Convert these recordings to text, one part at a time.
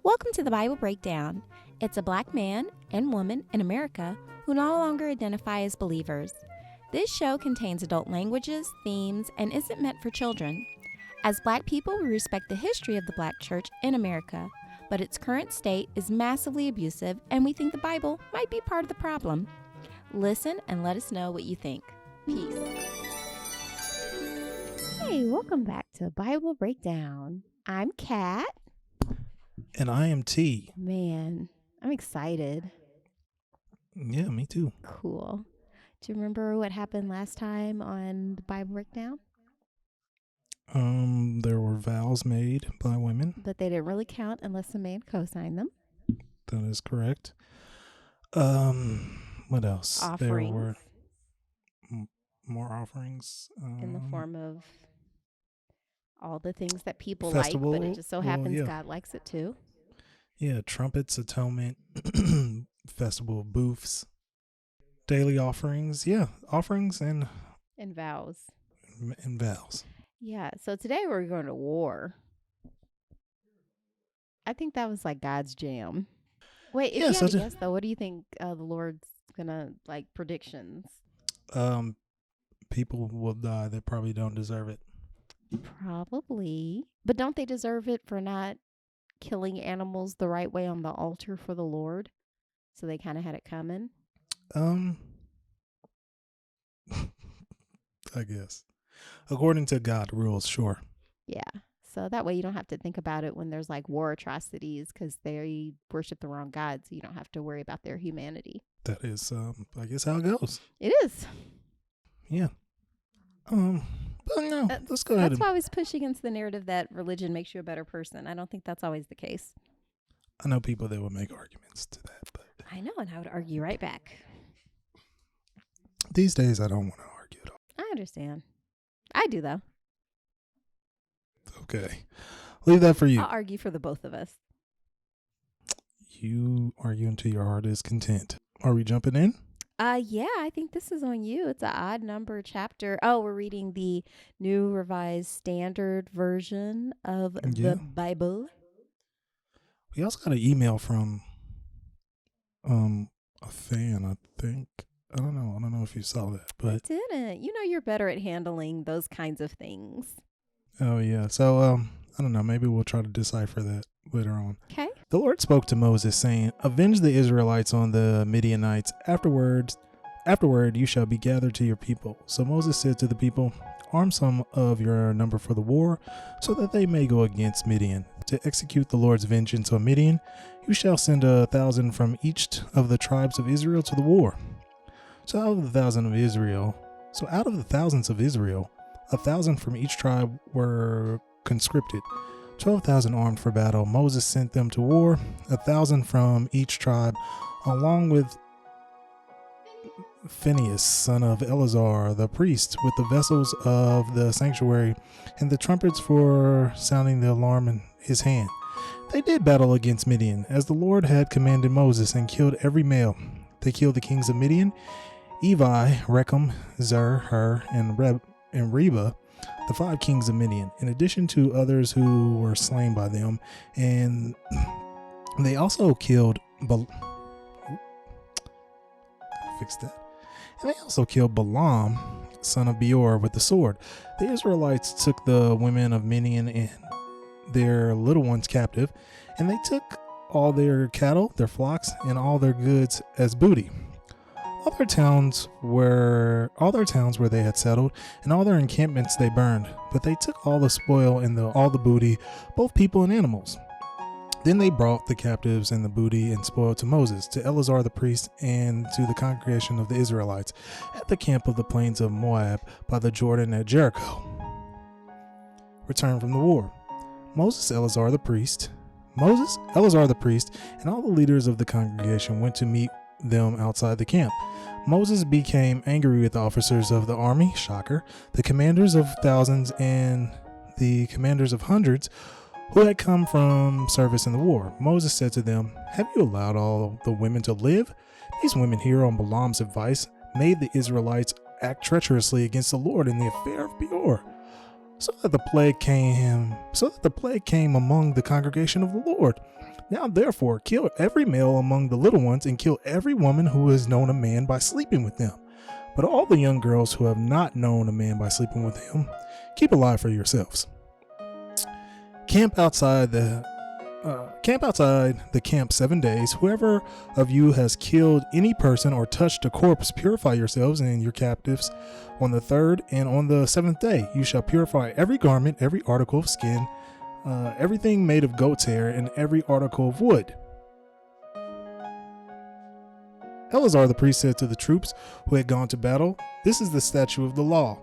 Welcome to the Bible Breakdown. It's a black man and woman in America who no longer identify as believers. This show contains adult languages, themes, and isn't meant for children. As black people, we respect the history of the black church in America, but its current state is massively abusive, and we think the Bible might be part of the problem. Listen and let us know what you think. Peace. Hey, welcome back to Bible Breakdown. I'm Kat. And I am T. Man, I'm excited. Yeah, me too. Cool. Do you remember what happened last time on the Bible Breakdown? There were vows made by women. But they didn't really count unless a man co-signed them. That is correct. What else? Offerings. There were more offerings. In the form of all the things that people festival, like, but it just so happens God likes it too. Yeah, trumpets, atonement, festival of booths, daily offerings. Yeah, offerings and vows. And vows. Yeah, so today we're going to war. I think that was like God's jam. Wait, if you had to guess though, what do you think the Lord's gonna like predictions? People will die that probably don't deserve it. Probably. But don't they deserve it for not killing animals the right way on the altar for the Lord? So they kind of had it coming? I guess. According to God rules, sure. Yeah. So that way you don't have to think about it when there's like war atrocities because they worship the wrong God. So you don't have to worry about their humanity. That is, I guess, how it goes. It is. Yeah. But no, let's go ahead. That's why I was pushing against the narrative that religion makes you a better person. I don't think that's always the case. I know people that would make arguments to that, but I know, and I would argue right back. These days, I don't want to argue at all. I understand. I do, though. Okay. Leave that for you. I'll argue for the both of us. You argue until your heart is content. Are we jumping in? Yeah, I think this is on you. It's an odd number chapter. Oh, we're reading the New Revised Standard Version of the Bible. We also got an email from a fan, I think. I don't know if you saw that, but I didn't. You know, you're better at handling those kinds of things. Oh yeah. So I don't know, maybe we'll try to decipher that later on. Okay. The Lord spoke to Moses, saying, "Avenge the Israelites on the Midianites. Afterward you shall be gathered to your people." So Moses said to the people, "Arm some of your number for the war, so that they may go against Midian. To execute the Lord's vengeance on Midian, you shall send 1,000 from each of the tribes of Israel to the war." So out of the thousands of Israel, 1,000 from each tribe were conscripted. 12,000 armed for battle. Moses sent them to war, 1,000 from each tribe, along with Phinehas, son of Eleazar, the priest, with the vessels of the sanctuary and the trumpets for sounding the alarm in his hand. They did battle against Midian, as the Lord had commanded Moses, and killed every male. They killed the kings of Midian, Evi, Rechem, Zer, Hur, and Reba, the 5 kings of Midian, in addition to others who were slain by them. And they also killed And they also killed Balaam, son of Beor, with the sword. The Israelites took the women of Midian and their little ones captive, and they took all their cattle, their flocks, and all their goods as booty. All their towns where they had settled, and all their encampments they burned. But they took all the spoil and all the booty, both people and animals. Then they brought the captives and the booty and spoil to Moses, to Eleazar the priest, and to the congregation of the Israelites at the camp of the plains of Moab by the Jordan at Jericho. Return from the war. Moses, Eleazar the priest, and all the leaders of the congregation went to meet them outside the camp. Moses became angry with the officers of the army, shocker, the commanders of thousands and the commanders of hundreds who had come from service in the war. Moses said to them, "Have you allowed all the women to live? These women here, on Balaam's advice, made the Israelites act treacherously against the Lord in the affair of Peor. so that the plague came among the congregation of the Lord. Now therefore kill every male among the little ones, and kill every woman who has known a man by sleeping with them. But all the young girls who have not known a man by sleeping with him, keep alive for yourselves. Camp outside the camp 7 days. Whoever of you has killed any person or touched a corpse, purify yourselves and your captives. On the 3rd and on the 7th day, you shall purify every garment, every article of skin, everything made of goat's hair, and every article of wood. Eleazar the priest said to the troops who had gone to battle, "This is the statute of the law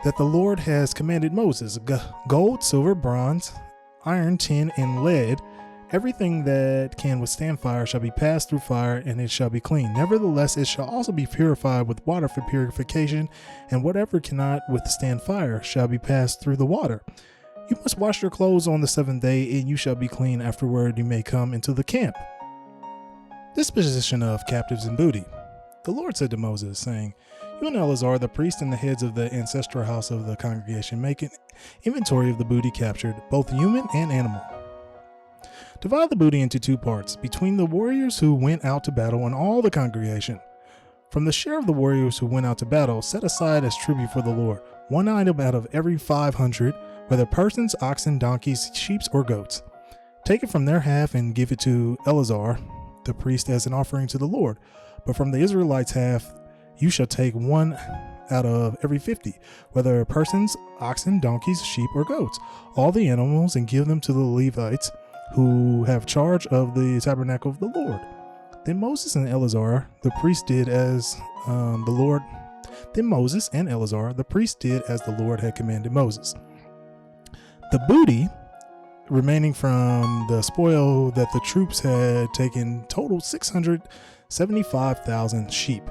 that the Lord has commanded Moses: gold, silver, bronze, iron, tin, and lead. Everything that can withstand fire shall be passed through fire, and it shall be clean. Nevertheless, it shall also be purified with water for purification, and whatever cannot withstand fire shall be passed through the water. You must wash your clothes on the 7th day, and you shall be clean. Afterward you may come into the camp." Disposition of captives and booty. The Lord said to Moses, saying, "You and Eleazar the priest and the heads of the ancestral house of the congregation make an inventory of the booty captured, both human and animal. Divide the booty into 2 parts, between the warriors who went out to battle and all the congregation. From the share of the warriors who went out to battle, set aside as tribute for the Lord 1 item out of every 500, whether persons, oxen, donkeys, sheep, or goats. Take it from their half and give it to Eleazar the priest as an offering to the Lord. But from the Israelites' half, you shall take 1 out of every 50, whether persons, oxen, donkeys, sheep, or goats, all the animals, and give them to the Levites who have charge of the tabernacle of the Lord." Then Moses and Eleazar the priest did as the Lord had commanded Moses. The booty remaining from the spoil that the troops had taken totaled 675,000 sheep,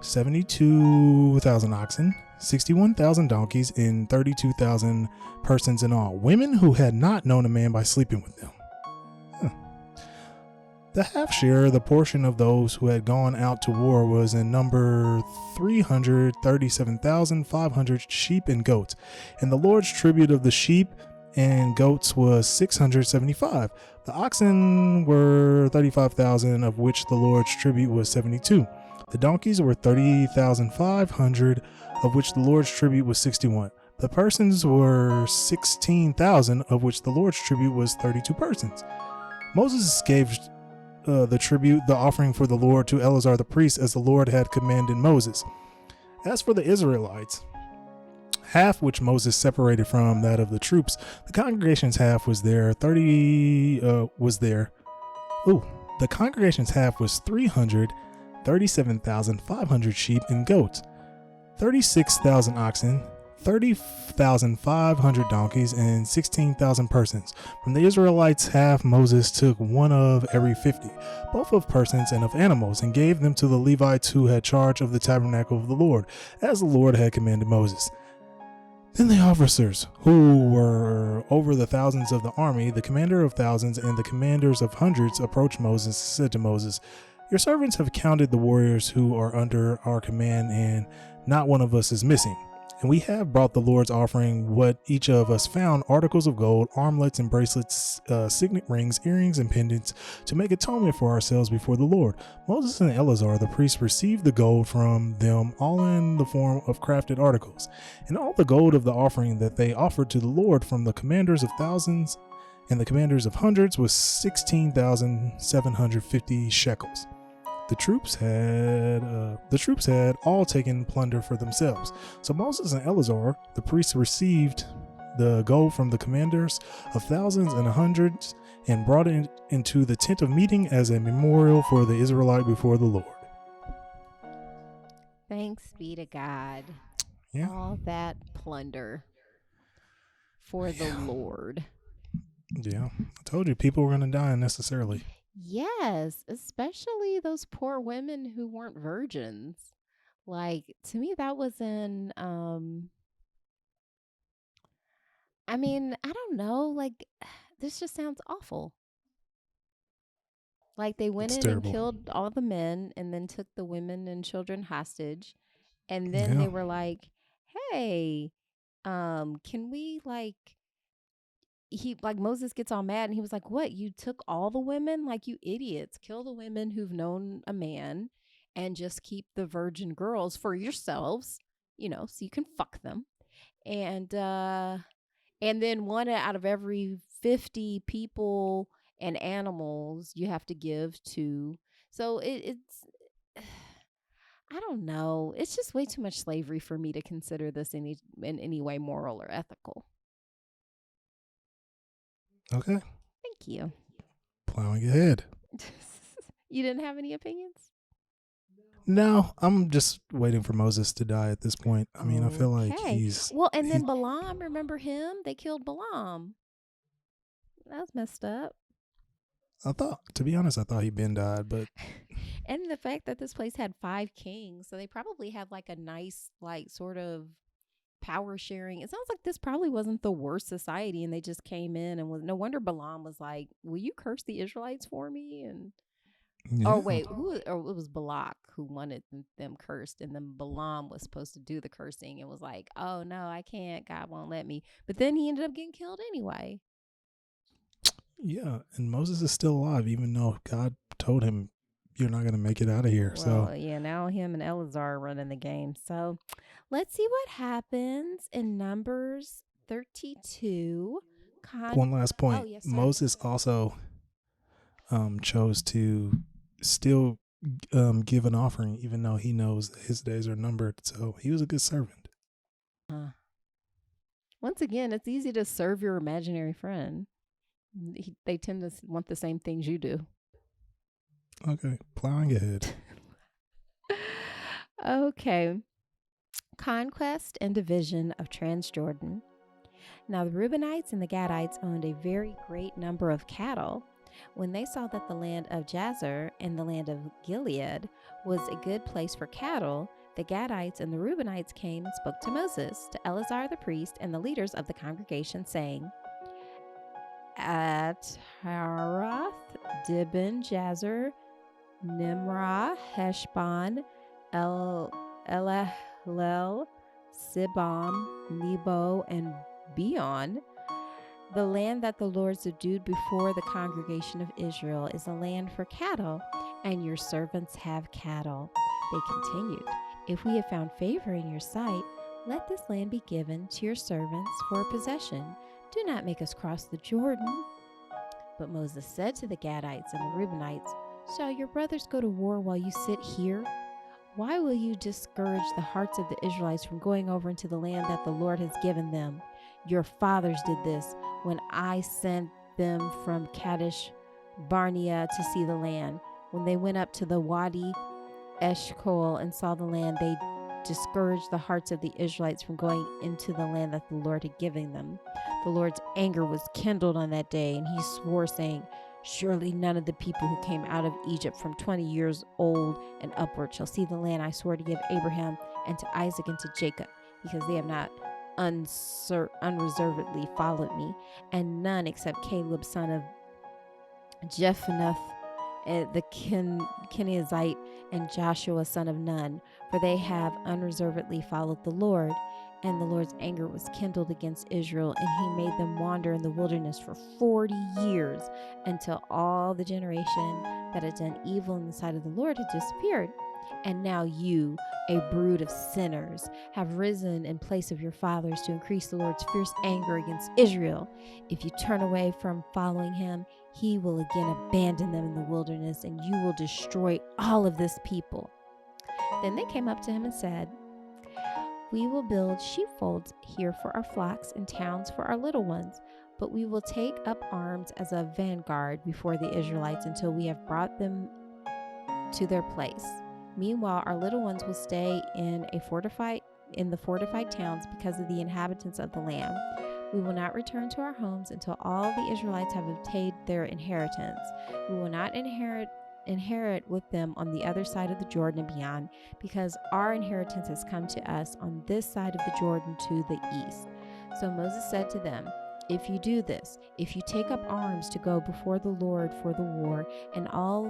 72,000 oxen, 61,000 donkeys, and 32,000 persons in all, women who had not known a man by sleeping with them. The half share, the portion of those who had gone out to war, was in number 337,500 sheep and goats, and the Lord's tribute of the sheep and goats was 675. The oxen were 35,000, of which the Lord's tribute was 72. The donkeys were 30,500, of which the Lord's tribute was 61. The persons were 16,000, of which the Lord's tribute was 32 persons. Moses gave the tribute, the offering for the Lord, to Eleazar the priest, as the Lord had commanded Moses. As for the Israelites, half which Moses separated from that of the troops, the congregation's half was there. The congregation's half was 337,500 sheep and goats, 36,000 oxen, 30,500 donkeys, and 16,000 persons. From the Israelites' half, Moses took 1 of every 50, both of persons and of animals, and gave them to the Levites who had charge of the tabernacle of the Lord, as the Lord had commanded Moses. Then the officers, who were over the thousands of the army, the commander of thousands and the commanders of hundreds, approached Moses and said to Moses, "Your servants have counted the warriors who are under our command, and not one of us is missing. And we have brought the Lord's offering what each of us found: articles of gold, armlets and bracelets, signet rings, earrings and pendants, to make atonement for ourselves before the Lord." Moses and Eleazar the priest received the gold from them, all in the form of crafted articles, and all the gold of the offering that they offered to the Lord from the commanders of thousands and the commanders of hundreds was 16,750 shekels. The troops had all taken plunder for themselves. So Moses and Eleazar the priests received the gold from the commanders of thousands and hundreds, and brought it into the tent of meeting as a memorial for the Israelite before the Lord. Thanks be to God. Yeah. All that plunder for the Lord. Yeah. I told you people were going to die unnecessarily. Yes, especially those poor women who weren't virgins. Like, to me, that was I don't know. Like, this just sounds awful. Like, they went It's in terrible. and killed all the men and then took the women and children hostage. And then they were like, hey, can we, like, Moses gets all mad and he was like, what? You took all the women? Like, you idiots. Kill the women who've known a man and just keep the virgin girls for yourselves, so you can fuck them. And then one out of every 50 people and animals you have to give to. So it's I don't know. It's just way too much slavery for me to consider this in any way moral or ethical. Okay. Thank you. Plowing ahead. You didn't have any opinions? No, I'm just waiting for Moses to die at this point. I mean, I feel like he's... Well, and then Balaam, remember him? They killed Balaam. That was messed up. To be honest, I thought he'd been died, but... And the fact that this place had 5 kings, so they probably have like a nice, like, sort of power sharing. It sounds like this probably wasn't the worst society, and they just came in and was no wonder Balaam was like, "Will you curse the Israelites for me?" And yeah. oh wait, it was Balak who wanted them cursed, and then Balaam was supposed to do the cursing and was like, "Oh no, I can't. God won't let me." But then he ended up getting killed anyway. Yeah, and Moses is still alive, even though God told him, "You're not going to make it out of here." Well, yeah, now him and Eleazar are running the game. So let's see what happens in Numbers 32. One last point. Oh, yes, sir. Moses also chose to still give an offering, even though he knows that his days are numbered. So he was a good servant. Once again, it's easy to serve your imaginary friend. They tend to want the same things you do. Okay, plowing ahead. Okay. Conquest and division of Transjordan. Now the Reubenites and the Gadites owned a very great number of cattle. When they saw that the land of Jazer and the land of Gilead was a good place for cattle, the Gadites and the Reubenites came and spoke to Moses, to Eleazar the priest, and the leaders of the congregation, saying, At Harath, Dibon, Jazer, Nimrah, Heshbon, Elahlel, Sibam, Nebo, and Beon, the land that the Lord subdued before the congregation of Israel is a land for cattle, and your servants have cattle. They continued, If we have found favor in your sight, let this land be given to your servants for a possession. Do not make us cross the Jordan. But Moses said to the Gadites and the Reubenites, Shall your brothers go to war while you sit here? Why will you discourage the hearts of the Israelites from going over into the land that the Lord has given them? Your fathers did this when I sent them from Kadesh Barnea to see the land. When they went up to the Wadi Eshcol and saw the land, they discouraged the hearts of the Israelites from going into the land that the Lord had given them. The Lord's anger was kindled on that day, and he swore, saying, Surely none of the people who came out of Egypt from 20 years old and upward shall see the land I swore to give Abraham and to Isaac and to Jacob, because they have not unreservedly followed me, and none except Caleb son of Jephunneh, the Kenizzite, and Joshua son of Nun, for they have unreservedly followed the Lord. And the Lord's anger was kindled against Israel, and he made them wander in the wilderness for 40 years, until all the generation that had done evil in the sight of the Lord had disappeared. And now you, a brood of sinners, have risen in place of your fathers to increase the Lord's fierce anger against Israel. If you turn away from following him, he will again abandon them in the wilderness, and you will destroy all of this people. Then they came up to him and said, We will build sheepfolds here for our flocks and towns for our little ones, but we will take up arms as a vanguard before the Israelites until we have brought them to their place. Meanwhile, our little ones will stay in the fortified towns because of the inhabitants of the land. We will not return to our homes until all the Israelites have obtained their inheritance. We will not inherit with them on the other side of the Jordan and beyond, because our inheritance has come to us on this side of the Jordan to the east. So Moses said to them, If you do this, if you take up arms to go before the Lord for the war, and all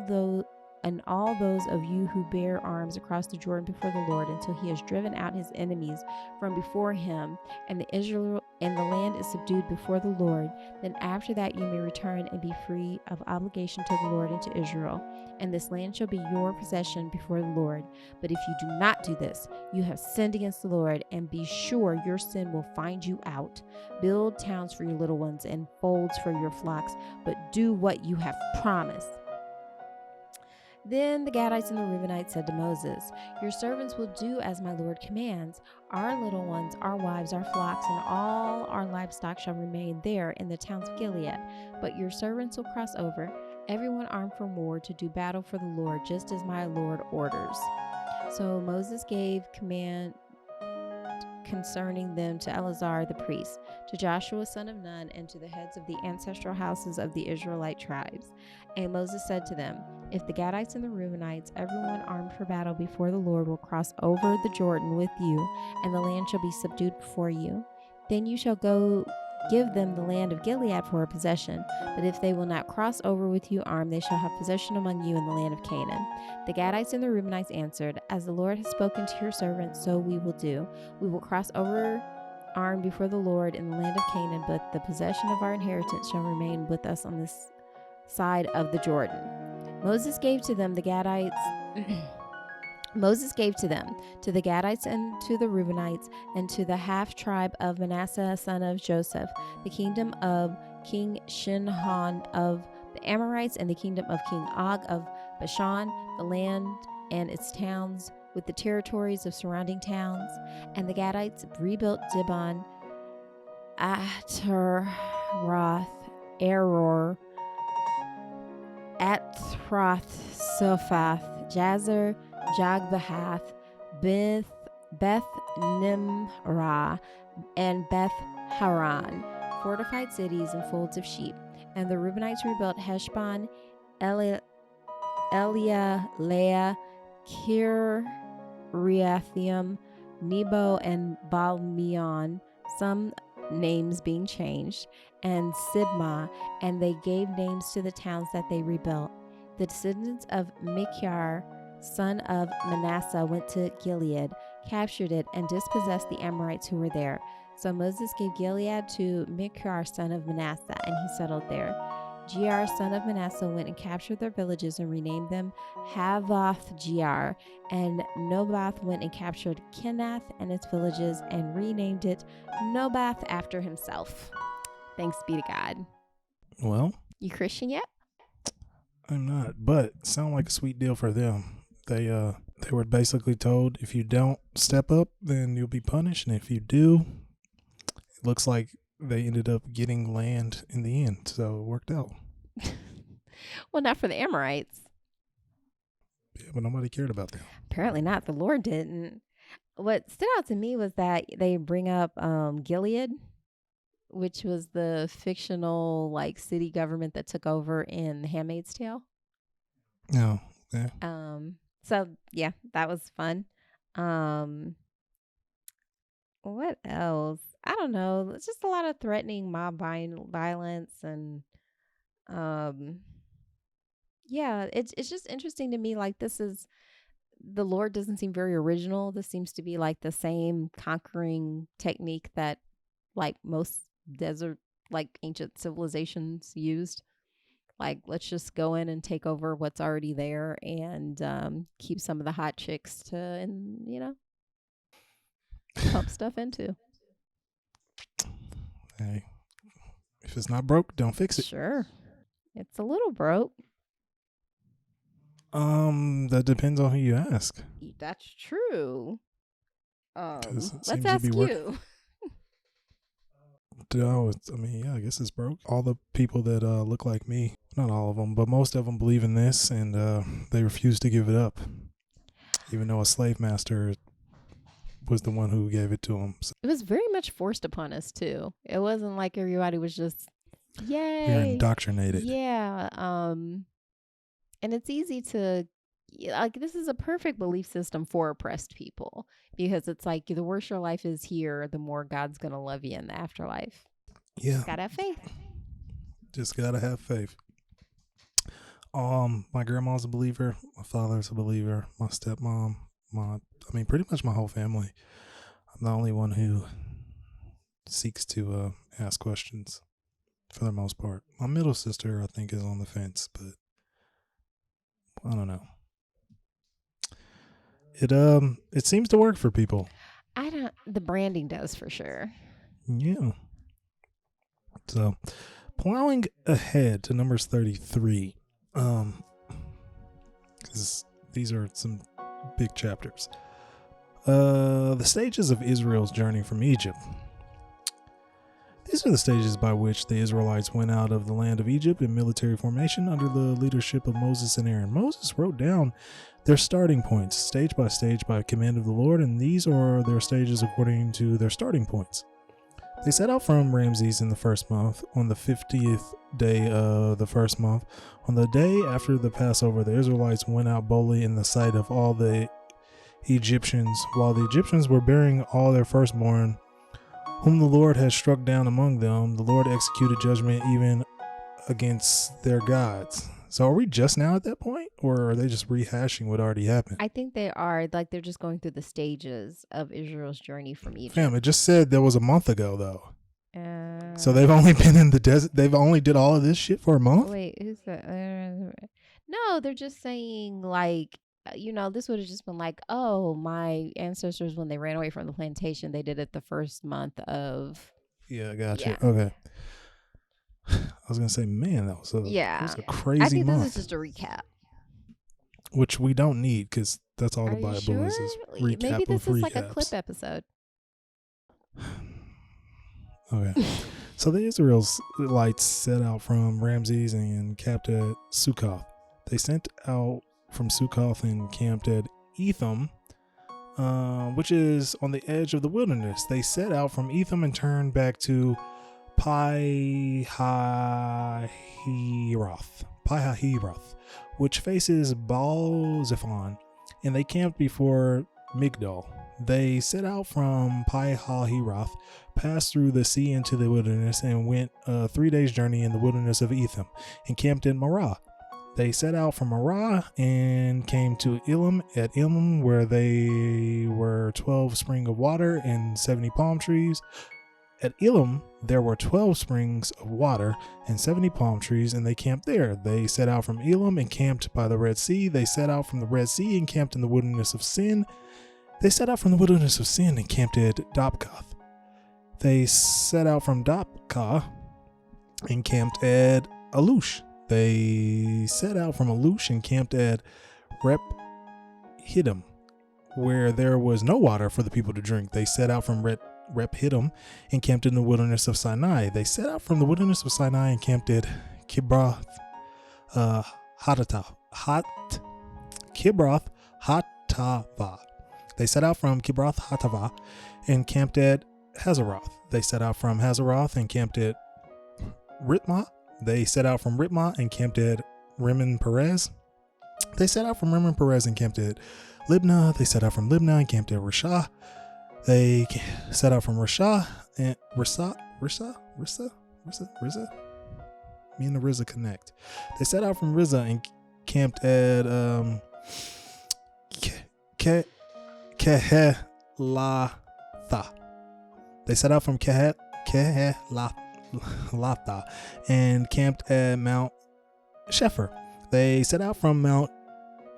and all those of you who bear arms across the Jordan before the Lord until he has driven out his enemies from before him, and the land is subdued before the Lord. Then after that you may return and be free of obligation to the Lord and to Israel, and this land shall be your possession before the Lord. But if you do not do this, you have sinned against the Lord, and be sure your sin will find you out. Build towns for your little ones and folds for your flocks, but do what you have promised. Then the Gadites and the Reubenites said to Moses, your servants will do as my Lord commands. Our little ones, our wives, our flocks, and all our livestock shall remain there in the towns of Gilead. But your servants will cross over, everyone armed for war, to do battle for the Lord, just as my Lord orders. So Moses gave command concerning them to Eleazar the priest, to Joshua son of Nun, and to the heads of the ancestral houses of the Israelite tribes. And Moses said to them, if the Gadites and the Reubenites, everyone armed for battle before the Lord, will cross over the Jordan with you, and the land shall be subdued before you, then you shall go give them the land of Gilead for a possession. But if they will not cross over with you armed, they shall have possession among you in the land of Canaan. The Gadites and the Reubenites answered, as the Lord has spoken to your servants, so we will do. We will cross over armed before the Lord in the land of Canaan, but the possession of our inheritance shall remain with us on this side of the Jordan. Moses gave to them, to the Gadites and to the Reubenites, and to the half tribe of Manasseh son of Joseph, the kingdom of King Shinhan of the Amorites, and the kingdom of King Og of Bashan, the land and its towns, with the territories of surrounding towns. And the Gadites rebuilt Dibon, Ataroth, Eror, Atroth, Sophath, Jazer, Jogbahath, Beth Nimrah, and Beth Haran, fortified cities and folds of sheep. And the Reubenites rebuilt Heshbon, Eliah, Leah, Kiriathaim, Nebo, and Baal-meon, some names being changed, and Sibmah, and they gave names to the towns that they rebuilt. The descendants of Machir, son of Manasseh, went to Gilead, captured it, and dispossessed the Amorites who were there. So Moses gave Gilead to Machir, son of Manasseh, and he settled there. Jair, son of Manasseh, went and captured their villages and renamed them Havoth Jair. And Nobath went and captured Kenath and its villages and renamed it Nobath after himself. Thanks be to God. Well, you Christian yet? I'm not, but sound like a sweet deal for them. They were basically told, if you don't step up, then you'll be punished, and if you do, it looks like they ended up getting land in the end, so it worked out. Well, not for the Amorites. Yeah, but nobody cared about them. Apparently not. The Lord didn't. What stood out to me was that they bring up Gilead, which was the fictional city government that took over in The Handmaid's Tale. Oh, yeah. So yeah, that was fun. What else? I don't know. It's just a lot of threatening mob violence, and yeah, it's just interesting to me. This is, the Lord doesn't seem very original. This seems to be the same conquering technique that most desert ancient civilizations used. Let's just go in and take over what's already there, and keep some of the hot chicks pump stuff into. Hey, if it's not broke, don't fix it. Sure. It's a little broke. That depends on who you ask. That's true. Let's I ask you. I guess it's broke. All the people that look like me, not all of them, but most of them believe in this, and they refuse to give it up, even though a slave master was the one who gave it to them. So it was very much forced upon us too. It wasn't like everybody was just, yay. You're indoctrinated. Yeah. And it's easy to, this is a perfect belief system for oppressed people, because it's the worse your life is here, the more God's going to love you in the afterlife. Yeah. Just gotta have faith. Just gotta have faith. My grandma's a believer. My father's a believer. My stepmom, pretty much my whole family. I'm the only one who seeks to ask questions for the most part. My middle sister, I think, is on the fence, but I don't know. It seems to work for people. The branding does for sure. Yeah. So, plowing ahead to Numbers 33, because these are some big chapters. The stages of Israel's journey from Egypt. These are the stages by which the Israelites went out of the land of Egypt in military formation under the leadership of Moses and Aaron. Moses wrote down their starting points, stage by stage, by command of the Lord, and these are their stages according to their starting points. They set out from Ramses in the first month, on the 50th day of the first month. On the day after the Passover, the Israelites went out boldly in the sight of all the Egyptians, while the Egyptians were bearing all their firstborn, whom the Lord had struck down among them. The Lord executed judgment even against their gods. So are we just now at that point, or are they just rehashing what already happened? I think they are, like, they're just going through the stages of Israel's journey from Egypt. Fam, it just said that was a month ago, though. So they've only been in the desert. They've only did all of this shit for a month? Wait, who's that? No, they're just saying, like, this would have just been like, oh, my ancestors, when they ran away from the plantation, they did it the first month of. Yeah, I got you. Okay. I was going to say, man, that was a crazy month. I think this is just a recap. Which we don't need, because that's all the Bible sure? is recap. Maybe this of is recaps. like a clip episode. Okay. So the Israelites set out from Ramses and camped at Succoth. They sent out from Succoth and camped at Etham, which is on the edge of the wilderness. They set out from Etham and turned back to Pi-hahiroth, which faces Baal-Zephon, and they camped before Migdol. They set out from Pi-hahiroth, passed through the sea into the wilderness, and went a 3 days' journey in the wilderness of Etham, and camped in Marah. They set out from Marah and came to Elim. At Elim, where they were 12 springs of water and 70 palm trees. At Elim, there were 12 springs of water and 70 palm trees, and they camped there. They set out from Elim and camped by the Red Sea. They set out from the Red Sea and camped in the wilderness of Sin. They set out from the wilderness of Sin and camped at Dopkath. They set out from Dopka and camped at Alush. They set out from Alush and camped at Rephidim, where there was no water for the people to drink. They set out from Rephidim and camped in the wilderness of Sinai. They set out from the wilderness of Sinai and camped at Kibroth Hatava. They set out from Kibroth Hatava and camped at Hazeroth. They set out from Hazeroth and camped at Ritmah. They set out from Ritmah and camped at Rimmon Perez. They set out from Rimmon Perez and camped at Libnah. They set out from Libnah and camped at Rishah. They set out from Rishah and Rissa. Me and the Rizza connect. They set out from Rizza and camped at Kehelatha. They set out from Kehelatha and camped at Mount Shepher. They set out from Mount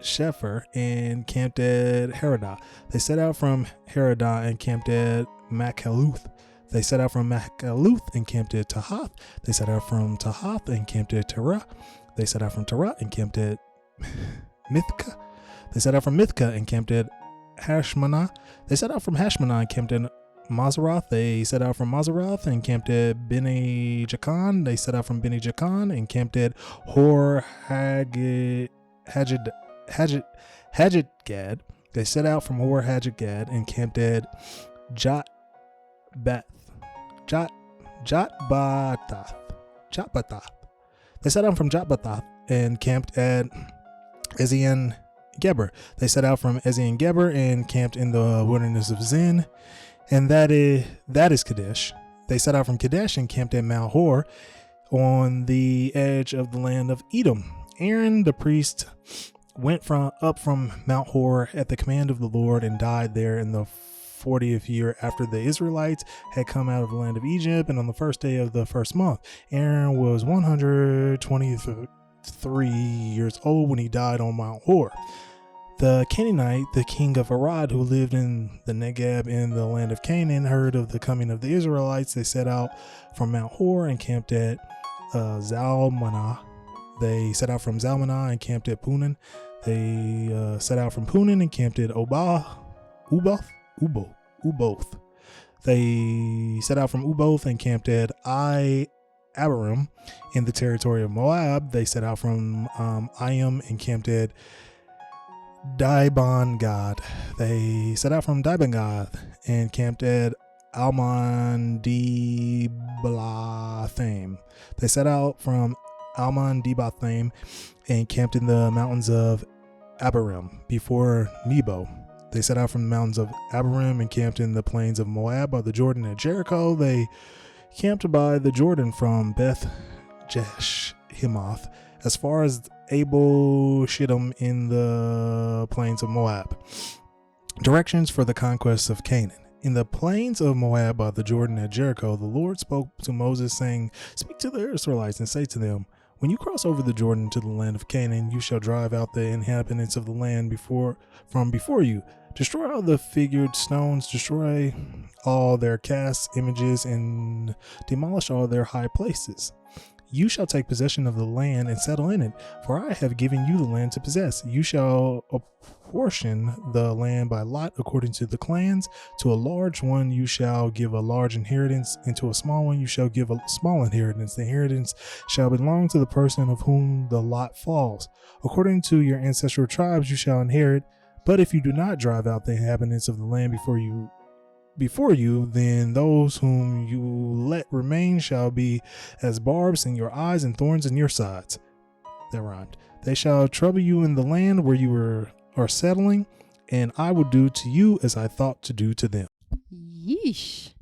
Shepher and camped at Heradah. They set out from Heradah and camped at Machhaluth. They set out from Machhaluth and camped at Tahath. They set out from Tahath and camped at Terah. They set out from Terah and camped at Mithka. They set out from Mithka and camped at Hashmanah. They set out from Hashmanah and camped at Mazeroth. They set out from Mazeroth and camped at Beni Jakan. They set out from Beni Jakan and camped at Hor Hagidgad. They set out from Hor Hagidgad and camped at Jotbath. They set out from Jotbath and camped at Ezion Geber. They set out from Ezion Geber and camped in the wilderness of Zin, and that is Kadesh. They set out from Kadesh and camped at Mount Hor on the edge of the land of Edom. Aaron the priest went up from Mount Hor at the command of the Lord and died there in the 40th year after the Israelites had come out of the land of Egypt, and on the first day of the first month. Aaron was 123 years old when he died on Mount Hor. The Canaanite, the king of Arad, who lived in the Negeb in the land of Canaan, heard of the coming of the Israelites. They set out from Mount Hor and camped at Zalmanah. They set out from Zalmanah and camped at Punan. They set out from Punan and camped at Uboth. They set out from Uboth and camped at Abarim in the territory of Moab. They set out from Ayim and camped at Dibon Gad. They set out from Dibon Gad and camped at Almon Diblathaim. They set out from Almon Diblathaim and camped in the mountains of Abarim before Nebo. They set out from the mountains of Abarim and camped in the plains of Moab by the Jordan at Jericho. They camped by the Jordan from Beth Jeshimoth as far as Abel Shittim in the plains of Moab. Directions for the conquest of Canaan. In the plains of Moab by the Jordan at Jericho, the Lord spoke to Moses, saying, "Speak to the Israelites and say to them, when you cross over the Jordan to the land of Canaan, you shall drive out the inhabitants of the land from before you. Destroy all the figured stones, destroy all their casts, images, and demolish all their high places. You shall take possession of the land and settle in it, for I have given you the land to possess. You shall apportion the land by lot according to the clans. To a large one you shall give a large inheritance, and to a small one you shall give a small inheritance. The inheritance shall belong to the person of whom the lot falls. According to your ancestral tribes you shall inherit. But if you do not drive out the inhabitants of the land before you, then those whom you let remain shall be as barbs in your eyes and thorns in your sides." That rhymed. "They shall trouble you in the land where you are settling, and I will do to you as I thought to do to them." Yeesh.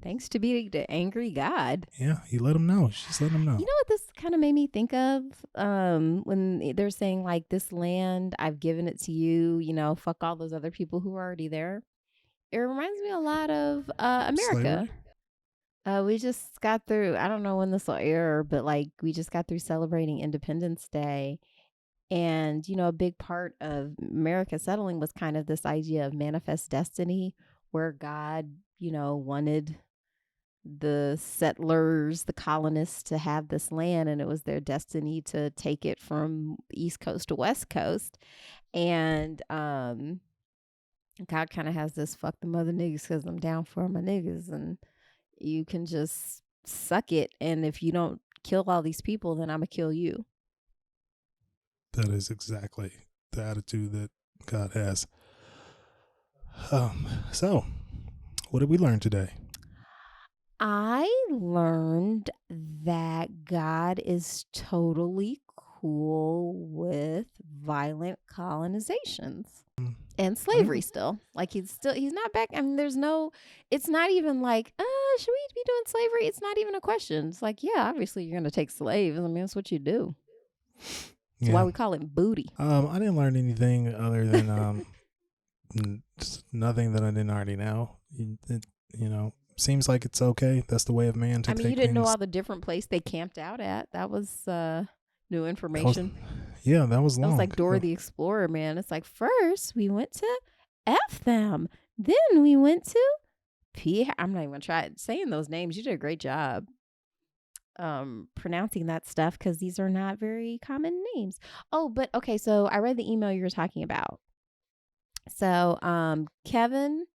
Thanks to be the angry God. Yeah, he let them know. She just let them know. You know what this kind of made me think of? When they're saying like, this land, I've given it to you, fuck all those other people who are already there. It reminds me a lot of America. We just got through, I don't know when this will air, but like we just got through celebrating Independence Day. And, a big part of America settling was kind of this idea of manifest destiny, where God, wanted the settlers, the colonists, to have this land, and it was their destiny to take it from East Coast to West Coast. And God kind of has this fuck the mother niggas because I'm down for my niggas, and you can just suck it. And if you don't kill all these people, then I'm going to kill you. That is exactly the attitude that God has. So, what did we learn today? I learned that God is totally cool with violent colonizations. And slavery still. Like he's not back. I mean, it's not even like, should we be doing slavery? It's not even a question. It's like, yeah, obviously you're going to take slaves. I mean, that's what you do. That's why we call it booty. I didn't learn anything other than nothing that I didn't already know. It, seems like it's okay. That's the way of man to take things. You didn't know all the different places they camped out at. That was new information. That was long. That was like Dora the Explorer, man. It's like, first we went to F them. Then we went to P. I'm not even going to try saying those names. You did a great job pronouncing that stuff, because these are not very common names. Oh, but okay. So I read the email you were talking about. So Kevin,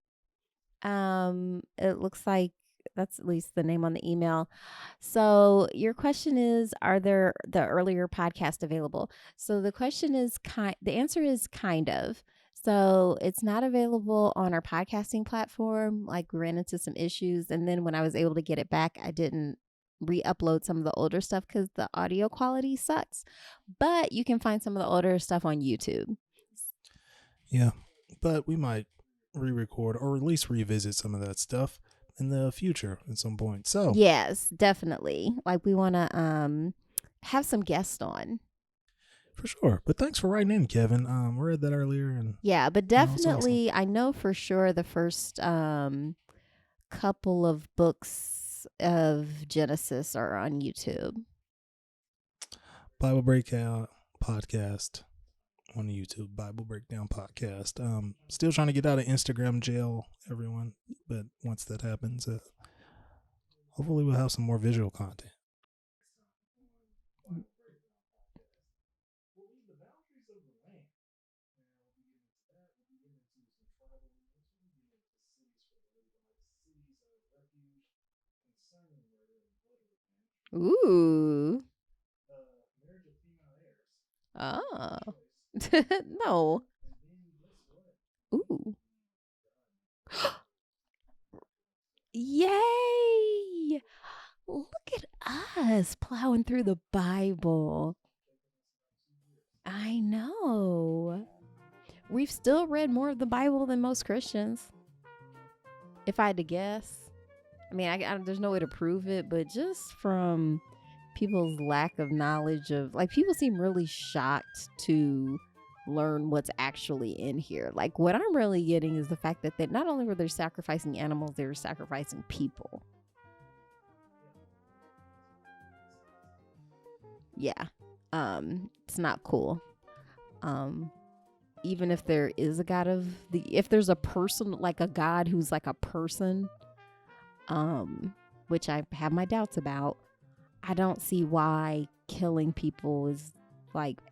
it looks like that's at least the name on the email. So your question is, are there the earlier podcast available? So the question is the answer is kind of. So it's not available on our podcasting platform. Like, we ran into some issues. And then when I was able to get it back, I didn't re-upload some of the older stuff because the audio quality sucks. But you can find some of the older stuff on YouTube. Yeah, but we might re-record or at least revisit some of that stuff in the future at some point. So yes, definitely. Like, we want to have some guests on. For sure. But thanks for writing in, Kevin. We read that earlier, and Yeah, but it's awesome. definitely, I know for sure the first couple of books of Genesis are on YouTube. Bible Breakdown Podcast on YouTube. Bible Breakdown Podcast. Still trying to get out of Instagram jail, everyone. But once that happens, hopefully we'll have some more visual content. Ooh. Oh. No. Ooh. Yay! Look at us plowing through the Bible. I know. We've still read more of the Bible than most Christians. If I had to guess. I mean, I there's no way to prove it, but just from people's lack of knowledge of, like, people seem really shocked to learn what's actually in here. Like, what I'm really getting is the fact that they, not only were they sacrificing animals, they were sacrificing people. Yeah. It's not cool. Even if there is a God if there's a person, like a God who's like a person, which I have my doubts about, I don't see why killing people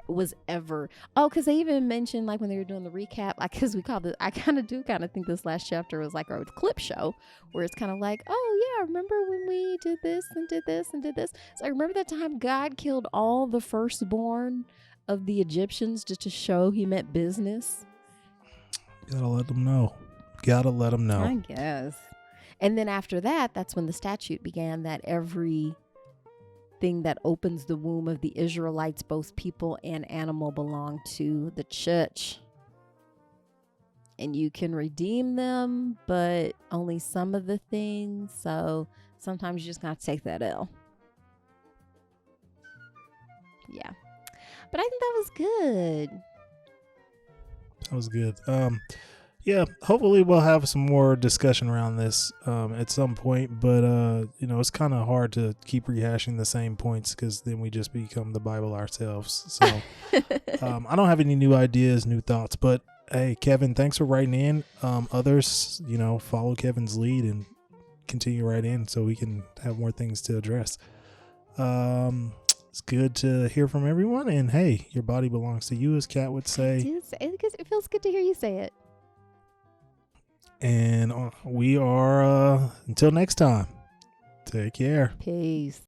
was ever. Oh, because they even mentioned, like, when they were doing the recap, like, because I kind of think this last chapter was like a clip show where it's kind of like, oh yeah, remember when we did this and did this and did this? So I remember that time God killed all the firstborn of the Egyptians just to show he meant business. Gotta let them know. I guess. And then after that, that's when the statute began that every thing that opens the womb of the Israelites, both people and animal, belong to the church. And you can redeem them, but only some of the things. So sometimes you just gotta take that L. Yeah. But I think that was good. That was good. Yeah, hopefully we'll have some more discussion around this at some point, but it's kind of hard to keep rehashing the same points because then we just become the Bible ourselves. So I don't have any new ideas, new thoughts, but hey, Kevin, thanks for writing in. Others, follow Kevin's lead and continue writing in so we can have more things to address. It's good to hear from everyone, and hey, your body belongs to you, as Kat would say. It feels good to hear you say it. And we are, until next time, take care. Peace.